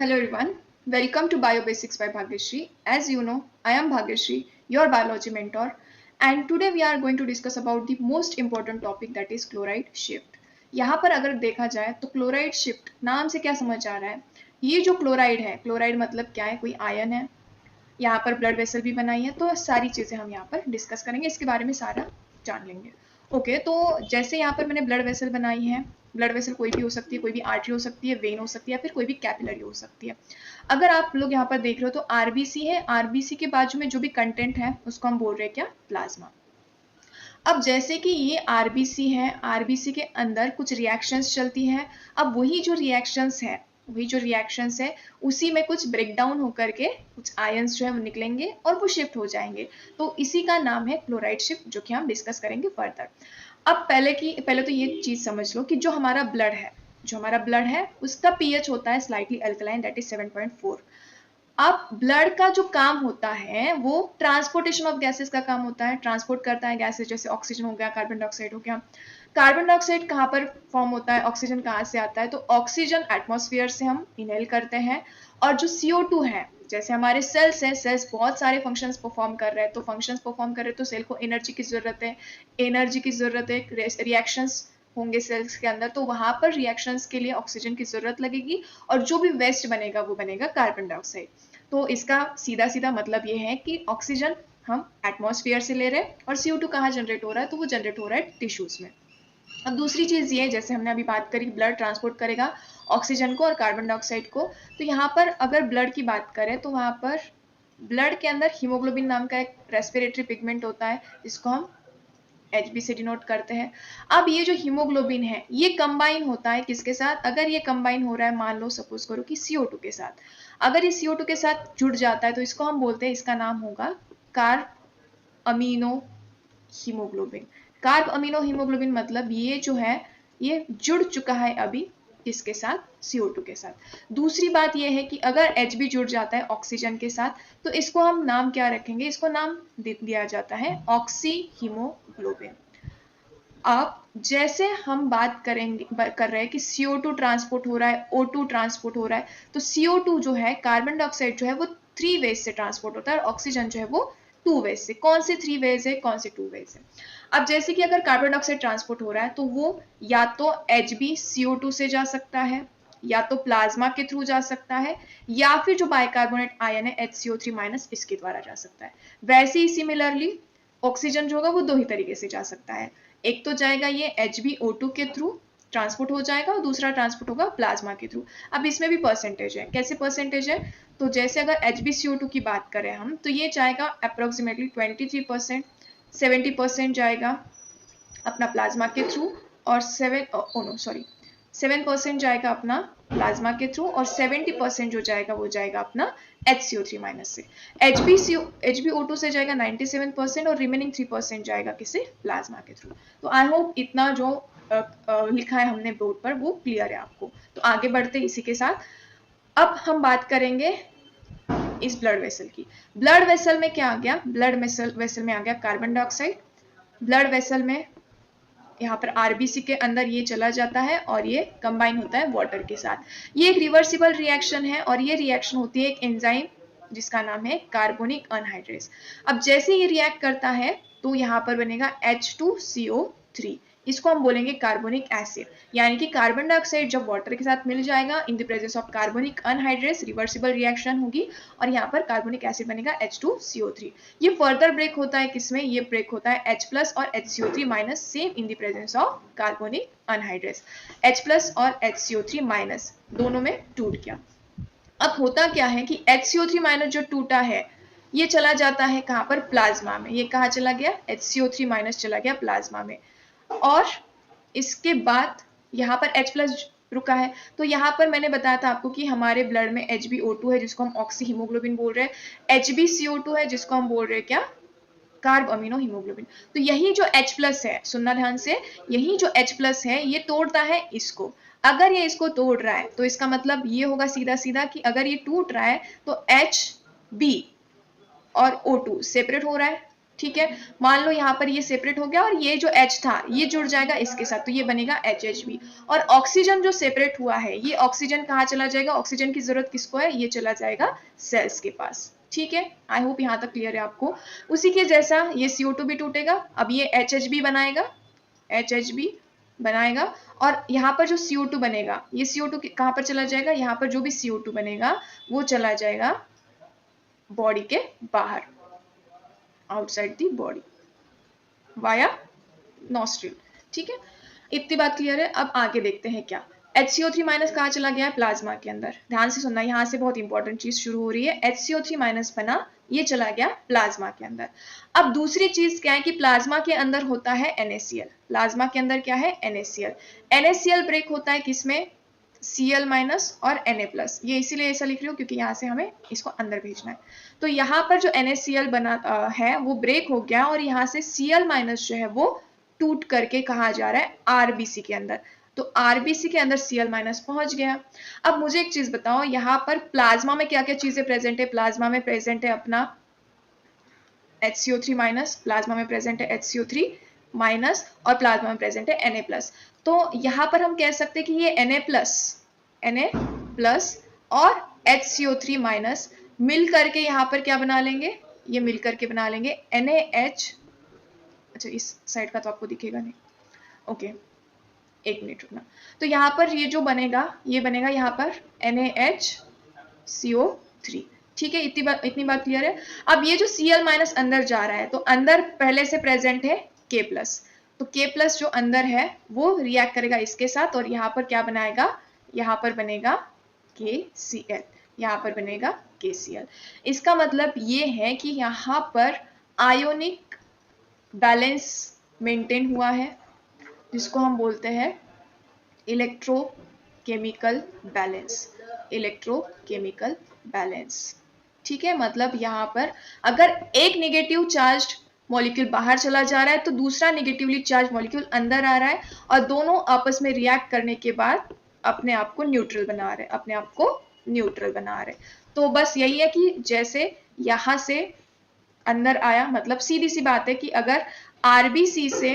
Hello everyone, welcome to Biobasics by Bhagyashree. As you know, I am Bhagyashree, your biology mentor, and today we are going to discuss about the most important topic that is chloride shift. यहाँ पर अगर देखा जाए तो chloride shift नाम से क्या समझ आ रहा है? ये जो क्लोराइड है, क्लोराइड मतलब क्या है? कोई आयन है, यहाँ पर ब्लड वेसल भी बनाई है, तो सारी चीजें हम यहाँ पर डिस्कस करेंगे, इसके बारे में सारा जान लेंगे। ओके, तो जैसे यहाँ पर मैंने ब्लड वेसल बनाई है, ब्लड वेसल कोई भी हो सकती है, कोई भी आर्टरी हो सकती है, वेन हो सकती है, या फिर कोई भी कैपिलरी हो सकती है। अगर आप लोग यहाँ पर देख रहे हो तो आरबीसी है, आरबीसी के बाजू में जो भी कंटेंट है उसको हम बोल रहे हैं क्या? प्लाज्मा। अब जैसे कि ये आरबीसी है, आरबीसी के अंदर कुछ रिएक्शंस चलती है। अब वही जो रिएक्शंस है उसी में कुछ ब्रेक डाउन होकर के कुछ आयंस जो है वो निकलेंगे और वो शिफ्ट हो जाएंगे, तो इसी का नाम है क्लोराइड शिफ्ट, जो कि हम डिस्कस करेंगे फर्दर। अब पहले तो ये चीज समझ लो कि जो हमारा ब्लड है उसका पीएच होता है स्लाइटली अल्कलाइन, दैट इज 7.4। अब ब्लड का जो काम होता है वो ट्रांसपोर्टेशन ऑफ गैसेस का काम होता है, ट्रांसपोर्ट करता है गैसेस, जैसे ऑक्सीजन हो गया, कार्बन डाइऑक्साइड हो गया। कार्बन डाइऑक्साइड कहाँ पर फॉर्म होता है, ऑक्सीजन कहाँ से आता है? तो ऑक्सीजन एटमॉस्फेयर से हम इनहेल करते हैं। और जो CO2 है, जैसे हमारे सेल्स हैं, सेल्स बहुत सारे फंक्शंस परफॉर्म कर रहे हैं, तो सेल को एनर्जी की जरूरत है, रिएक्शंस होंगे सेल्स के अंदर, तो वहां पर रिएक्शंस के लिए ऑक्सीजन की जरूरत लगेगी, और जो भी वेस्ट बनेगा वो बनेगा कार्बन डाइऑक्साइड। तो इसका सीधा सीधा मतलब ये है कि ऑक्सीजन हम एटमॉस्फेयर से ले रहे हैं, और CO2 कहाँ जनरेट हो रहा है? तो वो जनरेट हो रहा है टिश्यूज में। अब दूसरी चीज ये, जैसे हमने अभी बात करी, ब्लड ट्रांसपोर्ट करेगा ऑक्सीजन को और कार्बन डाइऑक्साइड को, तो यहाँ पर अगर ब्लड की बात करें तो वहां पर ब्लड के अंदर हीमोग्लोबिन नाम का एक रेस्पिरेटरी पिगमेंट होता है, जिसको हम HB से डिनोट करते हैं। अब ये जो हीमोग्लोबिन है ये कंबाइन होता है किसके साथ? अगर ये कंबाइन हो रहा है, मान लो सपोज करो कि CO2 के साथ, अगर ये CO2 के साथ जुड़ जाता है तो इसको हम बोलते हैं, इसका नाम होगा carb amino haemoglobin. Carb amino haemoglobin मतलब ये जो है ये जुड़ चुका है अभी किसके साथ? CO2 के साथ। दूसरी बात ये है कि अगर HB जुड़ जाता है ऑक्सीजन के साथ तो इसको हम नाम क्या रखेंगे? इसको नाम दिया जाता है ऑक्सी हीमोग्लोबिन। अब जैसे हम बात कर रहे हैं कि CO2 ट्रांसपोर्ट हो रहा है, O2 ट्रांसपोर्ट हो रहा है, तो CO2 जो है, कार्बन डाइऑक्साइड जो है वो 3 वेज से ट्रांसपोर्ट होता है, और ऑक्सीजन जो है वो 2 वेज से। कौन से 3 वेज है, कौन से 2 वेज है? अब जैसे कि अगर कार्बन डाइऑक्साइड ट्रांसपोर्ट हो रहा है तो वो या तो HbCO2 से जा सकता है, या तो प्लाज्मा के थ्रू जा सकता है, या फिर जो बाइकार्बोनेट आयन है HCO3- इसके द्वारा जा सकता है। वैसे ही सिमिलरली ऑक्सीजन जो होगा वो दो ही तरीके से जा सकता है, एक तो जाएगा ये HbO2 के थ्रू ट्रांसपोर्ट हो जाएगा, और दूसरा ट्रांसपोर्ट होगा प्लाज्मा के थ्रू। अब इसमें भी परसेंटेज है, कैसे परसेंटेज है? तो जैसे अगर HbCO2 की बात करें हम, तो ये जाएगा अप्रोक्सीमेटली 23%, 70% जाएगा अपना प्लाज्मा के थ्रू, और 7% जाएगा अपना प्लाज्मा के थ्रू, और 70% जो जाएगा वो जाएगा अपना HCO3- से। HbO2 से जाएगा 97%, और रिमेनिंग 3% जाएगा किसे? प्लाज्मा के थ्रू। तो आई होप इतना जो लिखा है हमने बोर्ड पर वो क्लियर है आपको। तो आगे बढ़ते इसी के साथ, अब हम बात करेंगे इस ब्लड वेसल की। ब्लड वेसल में क्या आ गया? ब्लड वेसल में आ गया कार्बन डाइऑक्साइड। ब्लड वेसल में यहाँ पर आरबीसी के अंदर ये चला जाता है और ये कंबाइन होता है वाटर के साथ। ये एक रिवर्सिबल रिएक्शन है, और ये रिएक्शन होती है एक एंजाइम जिसका नाम है कार्बोनिक अनहाइड्रेस। अब जैसे ये रिएक्ट करता है तो यहाँ पर बनेगा H2CO3, इसको हम बोलेंगे कार्बोनिक एसिड। यानी कि कार्बन डाइऑक्साइड जब वाटर के साथ मिल जाएगा in the presence of carbonic anhydrase, reversible reaction होगी, और यहाँ पर कार्बोनिक एसिड बनेगा H2CO3। ये फर्दर ब्रेक होता है किसमें? ये ब्रेक होता है H+ और HCO3- same in the presence of carbonic anhydrase. H+ और HCO3- दोनों में टूट गया। अब होता क्या है कि HCO3- जो टूटा है ये चला जाता है कहाँ पर? प्लाज्मा में। ये कहाँ चला गया? HCO3- चला गया प्लाज्मा में। और इसके बाद यहाँ पर H+ रुका है, तो यहाँ पर मैंने बताया था आपको कि हमारे ब्लड में HbO2 है जिसको हम ऑक्सी हीमोग्लोबिन बोल रहे हैं, HbCO2 है जिसको हम बोल रहे हैं क्या? Carb amino haemoglobin. तो यही जो H+ है, सुनना ध्यान से, यही जो H+ है ये तोड़ता है इसको। अगर ये इसको तोड़ रहा है तो इसका मतलब ये होगा सीधा सीधा कि अगर ये टूट रहा है तो Hb और O2 सेपरेट हो रहा है, ठीक है, मान लो यहाँ पर ये सेपरेट हो गया और ये जो H था ये जुड़ जाएगा इसके साथ, तो ये बनेगा HHB। और ऑक्सीजन जो सेपरेट हुआ है, ये ऑक्सीजन कहाँ चला जाएगा, ऑक्सीजन की जरूरत किसको है, ये चला जाएगा सेल्स के पास। ठीक है, आई होप यहाँ तक क्लियर है आपको। उसी के जैसा ये CO2 भी टूटेगा, अब ये HHB बनाएगा, HHB बनाएगा, और यहाँ पर जो CO2 बनेगा, ये CO2 कहाँ पर चला जाएगा, यहाँ पर जो भी CO2 बनेगा वो चला जाएगा बॉडी के बाहर, outside the body via nostril. ठीक है, इतनी बात क्लियर है। अब आगे देखते हैं क्या, HCO3 माइनस कहाँ चला गया है, प्लाज्मा के अंदर। ध्यान से सुनना, यहाँ से बहुत इंपॉर्टेंट चीज शुरू हो रही है। HCO3 माइनस बना, ये चला गया प्लाज्मा के अंदर। अब दूसरी चीज क्या है कि प्लाज्मा के अंदर होता है NaCl। प्लाज्मा के अंदर क्या है, NaCl। NaCl ब्रेक होता है किसमें, Cl माइनस और Na+। ये इसीलिए ऐसा लिख रही हूँ क्योंकि यहाँ से हमें इसको अंदर भेजना है। तो यहाँ पर जो NaCl बना है वो ब्रेक हो गया और यहाँ से Cl माइनस जो है वो टूट करके कहाँ जा रहा है, RBC के अंदर। तो RBC के अंदर Cl माइनस पहुंच गया। अब मुझे एक चीज बताओ, यहाँ पर प्लाज्मा में क्या क्या चीजें प्रेजेंट है। प्लाज्मा में प्रेजेंट है अपना HCO3 माइनस, प्लाज्मा में प्रेजेंट है HCO3 माइनस, और प्लाज्मा में प्रेजेंट है Na+। तो यहाँ पर हम कह सकते हैं कि ये Na+ और HCO3 माइनस मिल करके यहाँ पर क्या बना लेंगे, ये मिल करके बना लेंगे NaH। अच्छा, इस साइड का तो आपको दिखेगा नहीं, ओके, एक मिनट रुकना। तो यहाँ पर ये जो बनेगा, ये बनेगा यहाँ पर NaHCO3। ठीक है, इतनी बात क्लियर है। अब ये जो Cl माइनस अंदर जा रहा है, तो अंदर पहले से प्रेजेंट है K+, तो K+ जो अंदर है वो रिएक्ट करेगा इसके साथ, और यहाँ पर क्या बनाएगा, यहाँ पर बनेगा KCl, यहाँ पर बनेगा KCl। इसका मतलब ये है कि यहाँ पर आयोनिक बैलेंस मेंटेन हुआ है, जिसको हम बोलते हैं इलेक्ट्रोकेमिकल बैलेंस, इलेक्ट्रोकेमिकल बैलेंस। ठीक है, मतलब यहाँ पर अगर एक नेगेटिव चार्ज मॉलिक्यूल बाहर चला जा रहा है तो दूसरा नेगेटिवली चार्ज मॉलिक्यूल अंदर आ रहा है, और दोनों आपस में रिएक्ट करने के बाद अपने आप को न्यूट्रल बना रहे, अपने आप को न्यूट्रल बना रहे। तो बस यही है कि जैसे यहाँ से अंदर आया, मतलब सीधी सी बात है कि अगर RBC से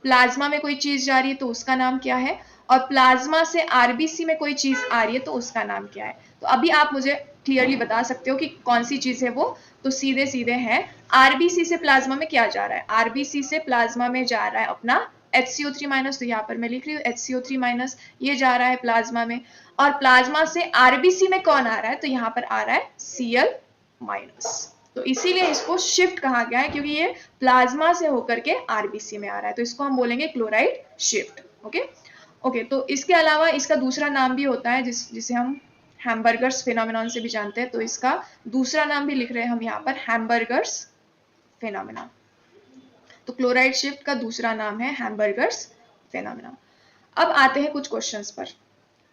प्लाज्मा में कोई चीज जा रही है तो उसका नाम क्या है, और प्लाज्मा से RBC में कोई चीज आ रही है तो उसका नाम क्या है। तो अभी आप मुझे क्लियरली बता सकते हो कि कौन सी चीज है वो, तो सीधे सीधे है RBC से प्लाज्मा में क्या जा रहा है, RBC से प्लाज्मा में जा रहा है अपना HCO3 माइनस, तो यहाँ पर मैं लिख रही हूँ HCO3 माइनस, ये जा रहा है प्लाज्मा में। और प्लाज्मा से RBC में कौन आ रहा है, तो यहाँ पर आ रहा है Cl माइनस। तो इसीलिए इसको शिफ्ट कहा गया है, क्योंकि ये प्लाज्मा से होकर के RBC में आ रहा है, तो इसको हम बोलेंगे क्लोराइड शिफ्ट। ओके, तो इसके अलावा इसका दूसरा नाम भी होता है जिसे हम हैमबर्गर्स फिनोमेनन से भी जानते हैं, तो इसका दूसरा नाम भी लिख रहे हैं हम यहाँ पर, हैमबर्गर्स फिनोमेनन। तो क्लोराइड शिफ्ट का दूसरा नाम है हैमबर्गर्स फिनोमेनन। अब आते हैं कुछ क्वेश्चंस पर।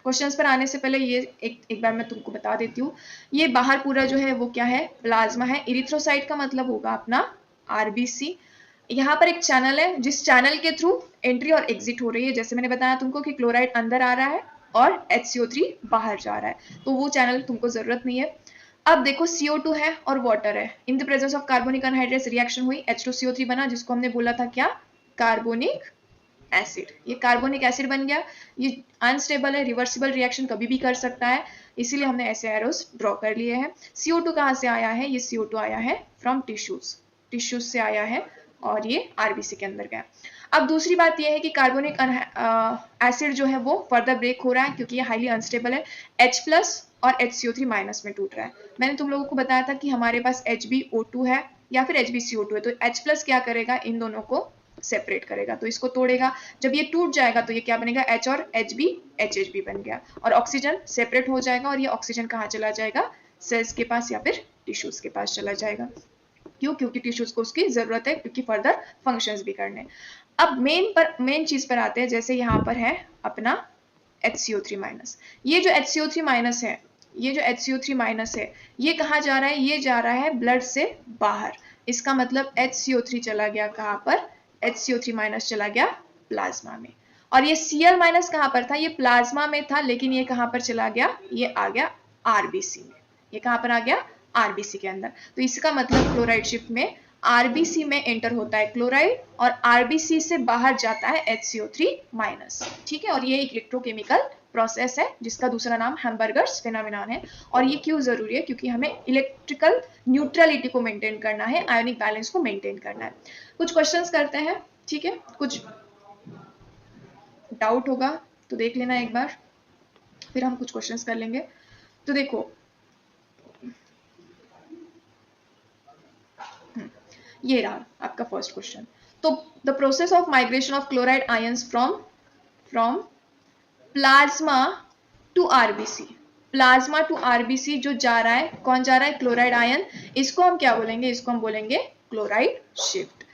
क्वेश्चंस पर आने से पहले ये एक बार मैं तुमको बता देती हूँ, ये बाहर पूरा जो है वो क्या है, प्लाज्मा है। इरिथ्रोसाइट का मतलब होगा अपना RBC। यहाँ पर एक चैनल है, जिस चैनल के थ्रू एंट्री और एग्जिट हो रही है। जैसे मैंने बताया तुमको कि क्लोराइड अंदर आ रहा है और HCO3 बाहर जा रहा है, तो वो चैनल तुमको जरूरत नहीं है। अब देखो CO2 है और वाटर है, in the presence of carbonic anhydrase reaction हुई, H2CO3 बना, जिसको हमने बोला था क्या, कार्बोनिक एसिड। ये कार्बोनिक एसिड बन गया। ये अनस्टेबल है, रिवर्सिबल रिएक्शन कभी भी कर सकता है, इसीलिए हमने ऐसे एरोस ड्रॉ कर लिए हैं। CO2 कहाँ से आया है, ये CO2 आया है फ्रॉम टिश्यूज से आया है, और ये RBC के अंदर गया। अब दूसरी बात यह है कि कार्बोनिक एसिड जो है वो फर्दर ब्रेक हो रहा है, क्योंकि ये हाईली अनस्टेबल है। H+ और HCO3 माइनस में टूट रहा है। मैंने तुम लोगों को बताया था कि हमारे पास HbO2 है या फिर HbCO2 है, तो H+ क्या करेगा, इन दोनों को सेपरेट करेगा, तो इसको तोड़ेगा। जब ये टूट जाएगा तो ये क्या बनेगा, H और Hb HHB बन गया, और ऑक्सीजन सेपरेट हो जाएगा, और ये ऑक्सीजन कहाँ चला जाएगा, सेल्स के पास या फिर टिश्यूज के पास चला जाएगा। क्यों, क्योंकि टिश्यूज को उसकी जरूरत है, क्योंकि फर्दर फंक्शंस भी करने। अब मेन चीज पर आते हैं, जैसे यहाँ पर है अपना HCO3 माइनस। ये जो HCO3 माइनस है, ये कहाँ जा रहा है, ये जा रहा है ब्लड से बाहर। इसका मतलब HCO3 चला गया कहाँ पर, HCO3 माइनस चला गया प्लाज्मा में। और ये Cl माइनस कहाँ पर था, ये प्लाज्मा में था, लेकिन ये कहाँ पर चला गया, ये आ गया RBC में। ये कहाँ पर आ गया, RBC के अंदर। तो इसका मतलब क्लोराइड शिफ्ट में आरबीसी में एंटर होता है क्लोराइड और आरबीसी से बाहर जाता है HCO3 माइनस। ठीक है, और ये एक इलेक्ट्रोकेमिकल प्रोसेस है जिसका दूसरा नाम हैम्बर्गर्स फिनोमेनन है। और ये क्यों जरूरी है? क्योंकि हमें इलेक्ट्रिकल न्यूट्रलिटी को मेंटेन करना है, आयोनिक बैलेंस को मेंटेन करना है। कुछ क्वेश्चंस करते हैं, ठीक है, कुछ डाउट होगा तो देख लेना एक बार, फिर हम कुछ क्वेश्चंस कर लेंगे। तो देखो, ये रहा आपका फर्स्ट क्वेश्चन। तो the process of migration of chloride ions from plasma to RBC. Plasma to RBC जो जा रहा है, कौन जा रहा है? Chloride ion. इसको हम क्या बोलेंगे? इसको हम बोलेंगे क्लोराइड शिफ्ट।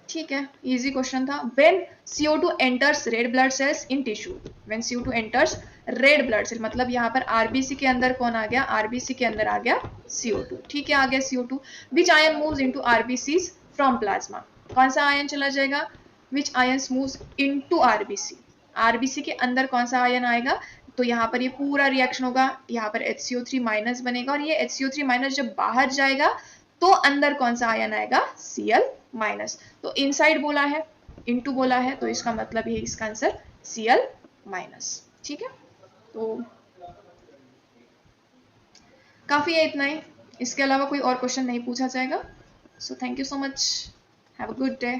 ठीक है, इजी क्वेश्चन था। When CO2 enters red blood cells in tissue, when CO2 enters red blood cell, मतलब यहाँ पर आरबीसी के अंदर कौन आ गया? आरबीसी के अंदर आ गया CO2। ठीक है, आ गया CO2। Which ion moves into RBCs from plasma, कौन सा आयन चला जाएगा? Which ions moves into RBC, RBC के अंदर कौन सा आयन आएगा? तो यहाँ पर ये पूरा रिएक्शन होगा, यहाँ पर HCO3 माइनस बनेगा और ये HCO3 माइनस जब बाहर जाएगा तो अंदर कौन सा आयन आएगा? Cl minus. तो इनसाइड बोला है, इनटू बोला है, तो इसका मतलब ये इसका आंसर Cl माइनस। ठीक है, तो काफी है इतना ही, इसके अलावा कोई और क्वेश्चन नहीं पूछा जाएगा। So thank you so much, have a good day.